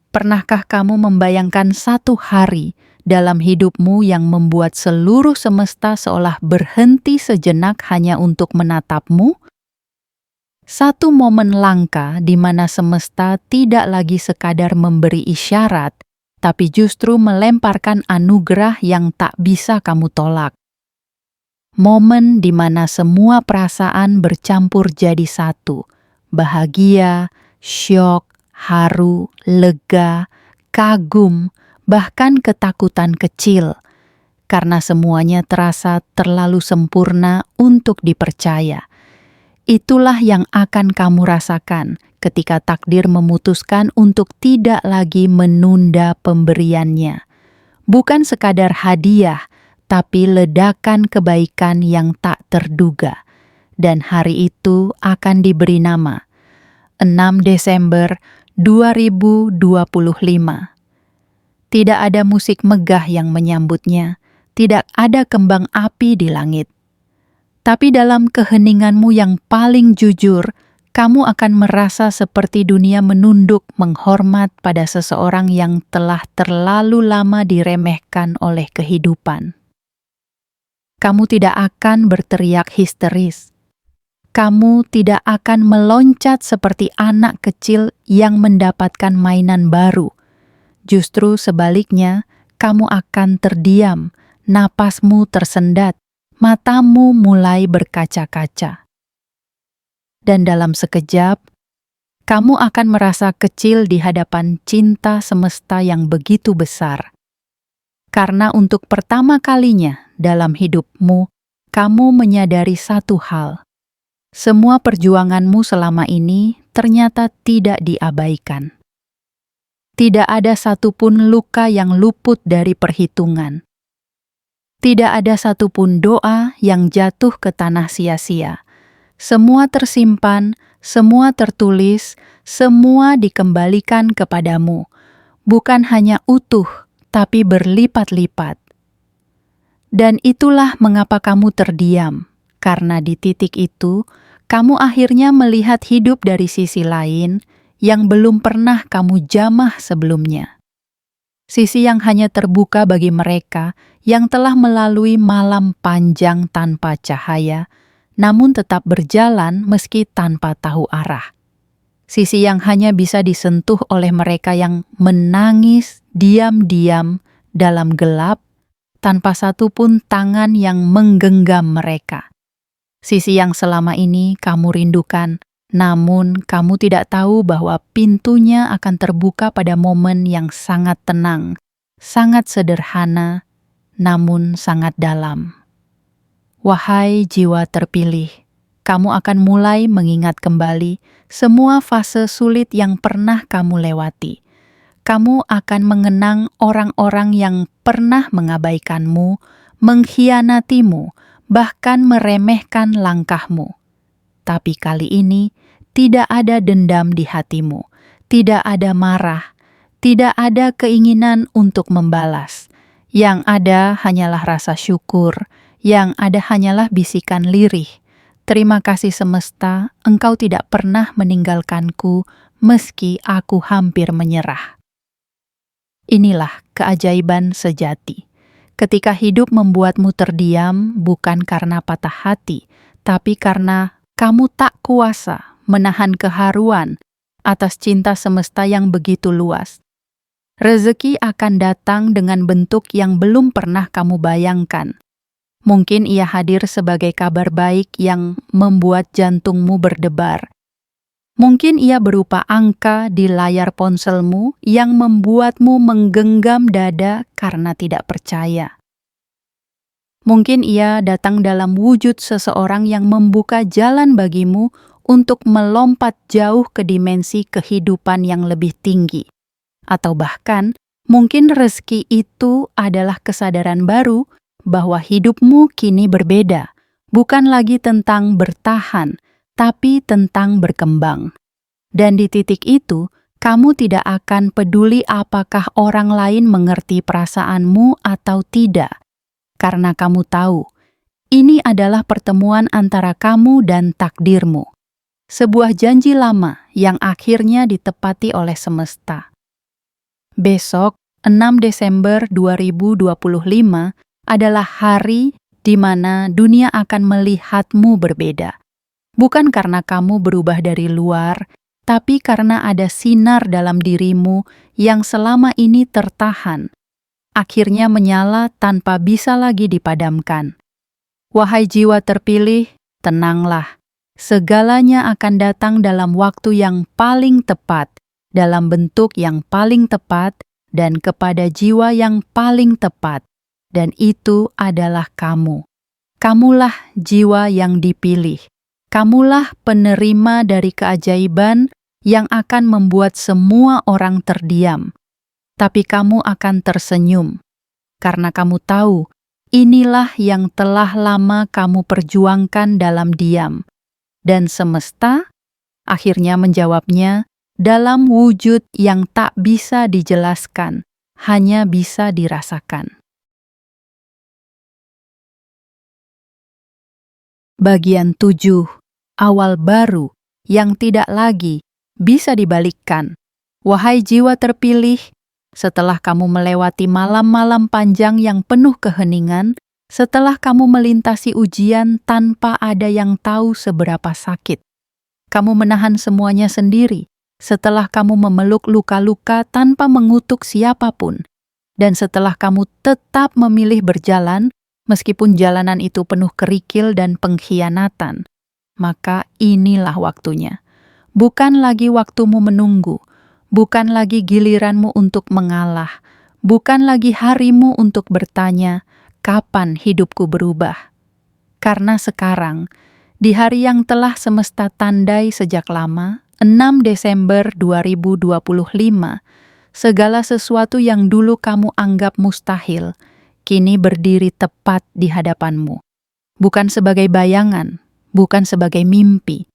pernahkah kamu membayangkan satu hari dalam hidupmu yang membuat seluruh semesta seolah berhenti sejenak hanya untuk menatapmu? Satu momen langka di mana semesta tidak lagi sekadar memberi isyarat, tapi justru melemparkan anugerah yang tak bisa kamu tolak. Momen di mana semua perasaan bercampur jadi satu, bahagia, syok, haru, lega, kagum, bahkan ketakutan kecil, karena semuanya terasa terlalu sempurna untuk dipercaya. Itulah yang akan kamu rasakan ketika takdir memutuskan untuk tidak lagi menunda pemberiannya. Bukan sekadar hadiah, tapi ledakan kebaikan yang tak terduga. Dan hari itu akan diberi nama 6 Desember 2025. Tidak ada musik megah yang menyambutnya, tidak ada kembang api di langit. Tapi dalam keheninganmu yang paling jujur, kamu akan merasa seperti dunia menunduk menghormat pada seseorang yang telah terlalu lama diremehkan oleh kehidupan. Kamu tidak akan berteriak histeris. Kamu tidak akan meloncat seperti anak kecil yang mendapatkan mainan baru. Justru sebaliknya, kamu akan terdiam, napasmu tersendat, matamu mulai berkaca-kaca. Dan dalam sekejap, kamu akan merasa kecil di hadapan cinta semesta yang begitu besar. Karena untuk pertama kalinya dalam hidupmu, kamu menyadari satu hal. Semua perjuanganmu selama ini ternyata tidak diabaikan. Tidak ada satupun luka yang luput dari perhitungan. Tidak ada satupun doa yang jatuh ke tanah sia-sia. Semua tersimpan, semua tertulis, semua dikembalikan kepadamu. Bukan hanya utuh, tapi berlipat-lipat. Dan itulah mengapa kamu terdiam, karena di titik itu, kamu akhirnya melihat hidup dari sisi lain yang belum pernah kamu jamah sebelumnya. Sisi yang hanya terbuka bagi mereka yang telah melalui malam panjang tanpa cahaya, namun tetap berjalan meski tanpa tahu arah. Sisi yang hanya bisa disentuh oleh mereka yang menangis diam-diam dalam gelap, tanpa satupun tangan yang menggenggam mereka. Sisi yang selama ini kamu rindukan, namun kamu tidak tahu bahwa pintunya akan terbuka pada momen yang sangat tenang, sangat sederhana, namun sangat dalam. Wahai jiwa terpilih, kamu akan mulai mengingat kembali semua fase sulit yang pernah kamu lewati. Kamu akan mengenang orang-orang yang pernah mengabaikanmu, mengkhianatimu, bahkan meremehkan langkahmu. Tapi kali ini, tidak ada dendam di hatimu, tidak ada marah, tidak ada keinginan untuk membalas. Yang ada hanyalah rasa syukur, yang ada hanyalah bisikan lirih. Terima kasih semesta, engkau tidak pernah meninggalkanku meski aku hampir menyerah. Inilah keajaiban sejati. Ketika hidup membuatmu terdiam, bukan karena patah hati, tapi karena kamu tak kuasa menahan keharuan atas cinta semesta yang begitu luas. Rezeki akan datang dengan bentuk yang belum pernah kamu bayangkan. Mungkin ia hadir sebagai kabar baik yang membuat jantungmu berdebar. Mungkin ia berupa angka di layar ponselmu yang membuatmu menggenggam dada karena tidak percaya. Mungkin ia datang dalam wujud seseorang yang membuka jalan bagimu untuk melompat jauh ke dimensi kehidupan yang lebih tinggi. Atau bahkan, mungkin rezeki itu adalah kesadaran baru bahwa hidupmu kini berbeda, bukan lagi tentang bertahan, tapi tentang berkembang. Dan di titik itu, kamu tidak akan peduli apakah orang lain mengerti perasaanmu atau tidak, karena kamu tahu, ini adalah pertemuan antara kamu dan takdirmu. Sebuah janji lama yang akhirnya ditepati oleh semesta. Besok, 6 Desember 2025, adalah hari di mana dunia akan melihatmu berbeda. Bukan karena kamu berubah dari luar, tapi karena ada sinar dalam dirimu yang selama ini tertahan, akhirnya menyala tanpa bisa lagi dipadamkan. Wahai jiwa terpilih, tenanglah. Segalanya akan datang dalam waktu yang paling tepat, dalam bentuk yang paling tepat, dan kepada jiwa yang paling tepat. Dan itu adalah kamu. Kamulah jiwa yang dipilih. Kamulah penerima dari keajaiban yang akan membuat semua orang terdiam. Tapi kamu akan tersenyum, karena kamu tahu inilah yang telah lama kamu perjuangkan dalam diam. Dan semesta akhirnya menjawabnya dalam wujud yang tak bisa dijelaskan, hanya bisa dirasakan. Bagian 7. Awal baru yang tidak lagi bisa dibalikkan. Wahai jiwa terpilih, setelah kamu melewati malam-malam panjang yang penuh keheningan, setelah kamu melintasi ujian tanpa ada yang tahu seberapa sakit, kamu menahan semuanya sendiri, setelah kamu memeluk luka-luka tanpa mengutuk siapapun, dan setelah kamu tetap memilih berjalan, meskipun jalanan itu penuh kerikil dan pengkhianatan, maka inilah waktunya. Bukan lagi waktumu menunggu, bukan lagi giliranmu untuk mengalah, bukan lagi harimu untuk bertanya, kapan hidupku berubah? Karena sekarang, di hari yang telah semesta tandai sejak lama, 6 Desember 2025, segala sesuatu yang dulu kamu anggap mustahil, kini berdiri tepat di hadapanmu. Bukan sebagai bayangan, bukan sebagai mimpi,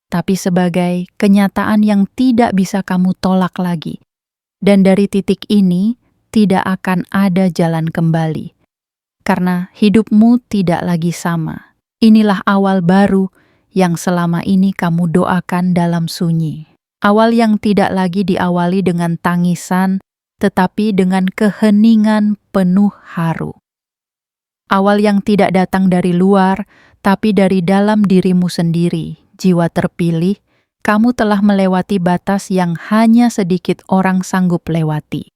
tapi sebagai kenyataan yang tidak bisa kamu tolak lagi. Dan dari titik ini, tidak akan ada jalan kembali. Karena hidupmu tidak lagi sama. Inilah awal baru yang selama ini kamu doakan dalam sunyi. Awal yang tidak lagi diawali dengan tangisan, tetapi dengan keheningan penuh haru. Awal yang tidak datang dari luar, tapi dari dalam dirimu sendiri, jiwa terpilih, kamu telah melewati batas yang hanya sedikit orang sanggup lewati.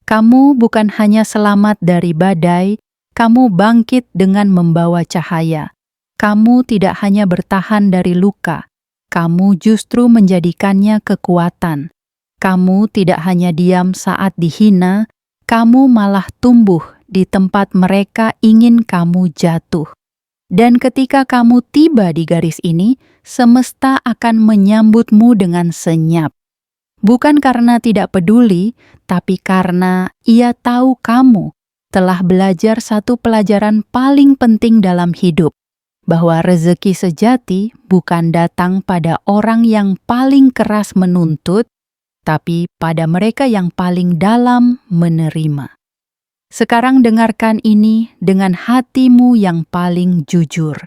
Kamu bukan hanya selamat dari badai, kamu bangkit dengan membawa cahaya. Kamu tidak hanya bertahan dari luka, kamu justru menjadikannya kekuatan. Kamu tidak hanya diam saat dihina, kamu malah tumbuh di tempat mereka ingin kamu jatuh. Dan ketika kamu tiba di garis ini, semesta akan menyambutmu dengan senyap. Bukan karena tidak peduli, tapi karena ia tahu kamu telah belajar satu pelajaran paling penting dalam hidup, bahwa rezeki sejati bukan datang pada orang yang paling keras menuntut, tapi pada mereka yang paling dalam menerima. Sekarang dengarkan ini dengan hatimu yang paling jujur.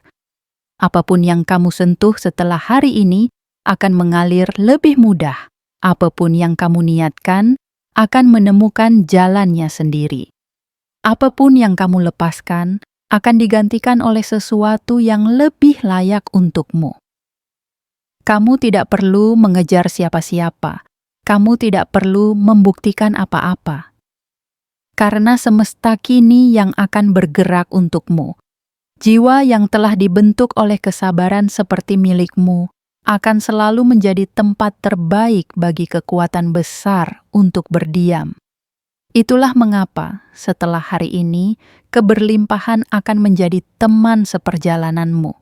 Apapun yang kamu sentuh setelah hari ini akan mengalir lebih mudah. Apapun yang kamu niatkan akan menemukan jalannya sendiri. Apapun yang kamu lepaskan akan digantikan oleh sesuatu yang lebih layak untukmu. Kamu tidak perlu mengejar siapa-siapa. Kamu tidak perlu membuktikan apa-apa. Karena semesta kini yang akan bergerak untukmu. Jiwa yang telah dibentuk oleh kesabaran seperti milikmu akan selalu menjadi tempat terbaik bagi kekuatan besar untuk berdiam. Itulah mengapa setelah hari ini keberlimpahan akan menjadi teman seperjalananmu.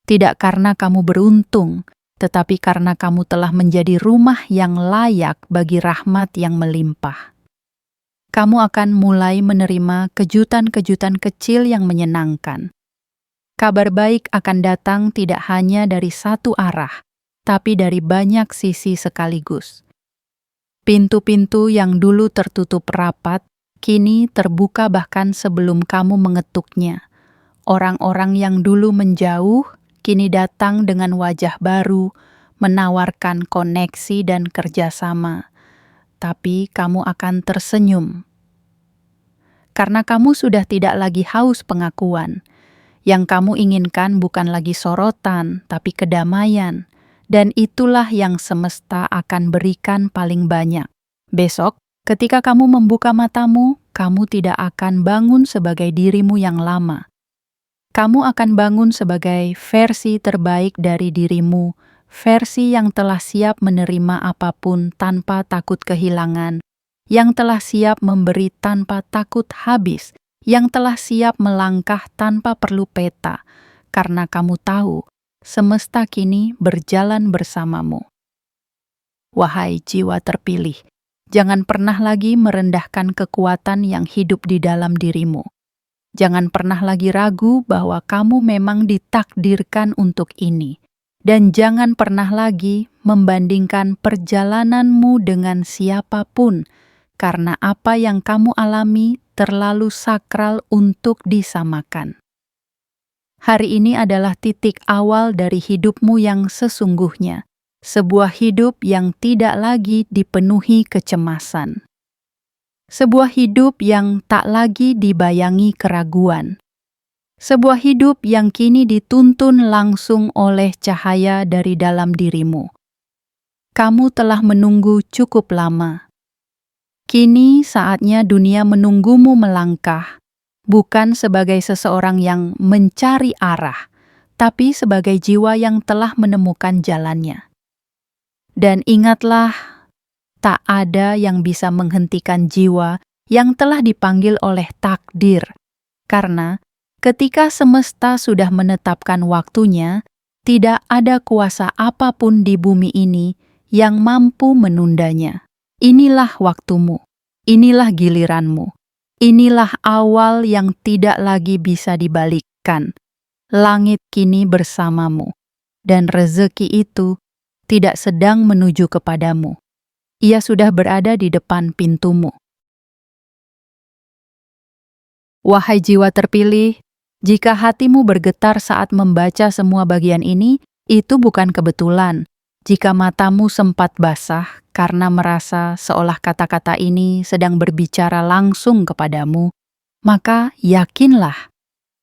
Tidak karena kamu beruntung, tetapi karena kamu telah menjadi rumah yang layak bagi rahmat yang melimpah. Kamu akan mulai menerima kejutan-kejutan kecil yang menyenangkan. Kabar baik akan datang tidak hanya dari satu arah, tapi dari banyak sisi sekaligus. Pintu-pintu yang dulu tertutup rapat, kini terbuka bahkan sebelum kamu mengetuknya. Orang-orang yang dulu menjauh, kini datang dengan wajah baru, menawarkan koneksi dan kerjasama. Tapi kamu akan tersenyum. Karena kamu sudah tidak lagi haus pengakuan. Yang kamu inginkan bukan lagi sorotan, tapi kedamaian. Dan itulah yang semesta akan berikan paling banyak. Besok, ketika kamu membuka matamu, kamu tidak akan bangun sebagai dirimu yang lama. Kamu akan bangun sebagai versi terbaik dari dirimu, versi yang telah siap menerima apapun tanpa takut kehilangan, yang telah siap memberi tanpa takut habis, yang telah siap melangkah tanpa perlu peta, karena kamu tahu, semesta kini berjalan bersamamu. Wahai jiwa terpilih, jangan pernah lagi merendahkan kekuatan yang hidup di dalam dirimu. Jangan pernah lagi ragu bahwa kamu memang ditakdirkan untuk ini. Dan jangan pernah lagi membandingkan perjalananmu dengan siapapun, karena apa yang kamu alami terlalu sakral untuk disamakan. Hari ini adalah titik awal dari hidupmu yang sesungguhnya, sebuah hidup yang tidak lagi dipenuhi kecemasan. Sebuah hidup yang tak lagi dibayangi keraguan. Sebuah hidup yang kini dituntun langsung oleh cahaya dari dalam dirimu. Kamu telah menunggu cukup lama. Kini saatnya dunia menunggumu melangkah, bukan sebagai seseorang yang mencari arah, tapi sebagai jiwa yang telah menemukan jalannya. Dan ingatlah, tak ada yang bisa menghentikan jiwa yang telah dipanggil oleh takdir, karena ketika semesta sudah menetapkan waktunya, tidak ada kuasa apapun di bumi ini yang mampu menundanya. Inilah waktumu, inilah giliranmu, inilah awal yang tidak lagi bisa dibalikkan. Langit kini bersamamu, dan rezeki itu tidak sedang menuju kepadamu. Ia sudah berada di depan pintumu. Wahai jiwa terpilih, jika hatimu bergetar saat membaca semua bagian ini, itu bukan kebetulan. Jika matamu sempat basah karena merasa seolah kata-kata ini sedang berbicara langsung kepadamu, maka yakinlah,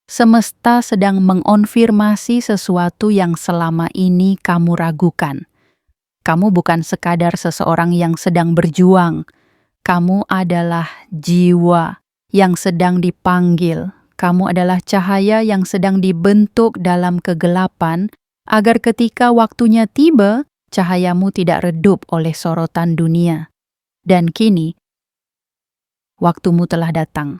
semesta sedang mengonfirmasi sesuatu yang selama ini kamu ragukan. Kamu bukan sekadar seseorang yang sedang berjuang. Kamu adalah jiwa yang sedang dipanggil. Kamu adalah cahaya yang sedang dibentuk dalam kegelapan, agar ketika waktunya tiba, cahayamu tidak redup oleh sorotan dunia. Dan kini, waktumu telah datang.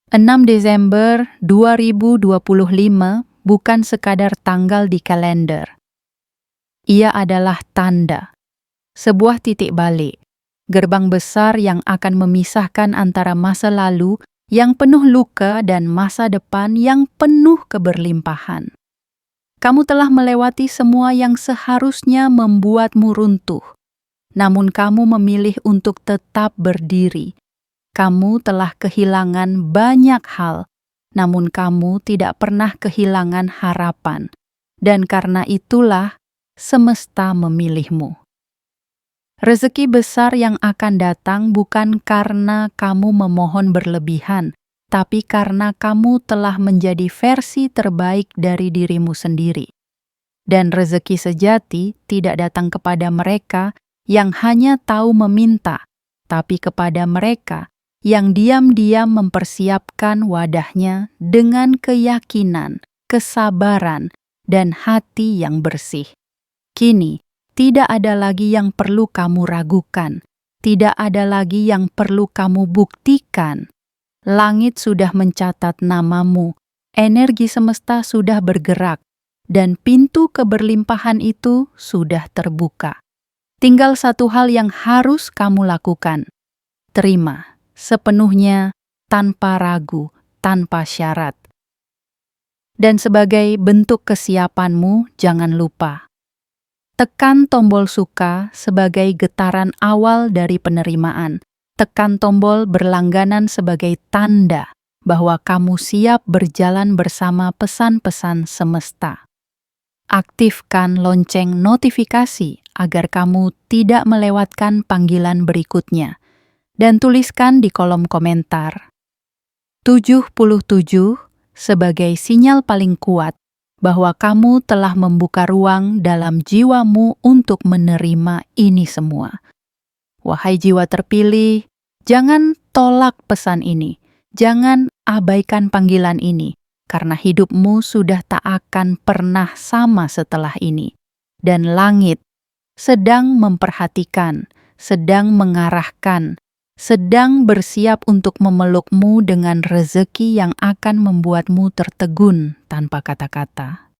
6 Desember 2025 bukan sekadar tanggal di kalender. Ia adalah tanda, sebuah titik balik, gerbang besar yang akan memisahkan antara masa lalu yang penuh luka dan masa depan yang penuh keberlimpahan. Kamu telah melewati semua yang seharusnya membuatmu runtuh, namun kamu memilih untuk tetap berdiri. Kamu telah kehilangan banyak hal, namun kamu tidak pernah kehilangan harapan, dan karena itulah semesta memilihmu. Rezeki besar yang akan datang bukan karena kamu memohon berlebihan, tapi karena kamu telah menjadi versi terbaik dari dirimu sendiri. Dan rezeki sejati tidak datang kepada mereka yang hanya tahu meminta, tapi kepada mereka yang diam-diam mempersiapkan wadahnya dengan keyakinan, kesabaran, dan hati yang bersih. Kini, tidak ada lagi yang perlu kamu ragukan, tidak ada lagi yang perlu kamu buktikan. Langit sudah mencatat namamu, energi semesta sudah bergerak, dan pintu keberlimpahan itu sudah terbuka. Tinggal satu hal yang harus kamu lakukan. Terima sepenuhnya, tanpa ragu, tanpa syarat. Dan sebagai bentuk kesiapanmu, jangan lupa tekan tombol suka sebagai getaran awal dari penerimaan. Tekan tombol berlangganan sebagai tanda bahwa kamu siap berjalan bersama pesan-pesan semesta. Aktifkan lonceng notifikasi agar kamu tidak melewatkan panggilan berikutnya. Dan tuliskan di kolom komentar 77 sebagai sinyal paling kuat bahwa kamu telah membuka ruang dalam jiwamu untuk menerima ini semua. Wahai jiwa terpilih, jangan tolak pesan ini. Jangan abaikan panggilan ini, karena hidupmu sudah tak akan pernah sama setelah ini. Dan langit sedang memperhatikan, sedang mengarahkan, sedang bersiap untuk memelukmu dengan rezeki yang akan membuatmu tertegun tanpa kata-kata.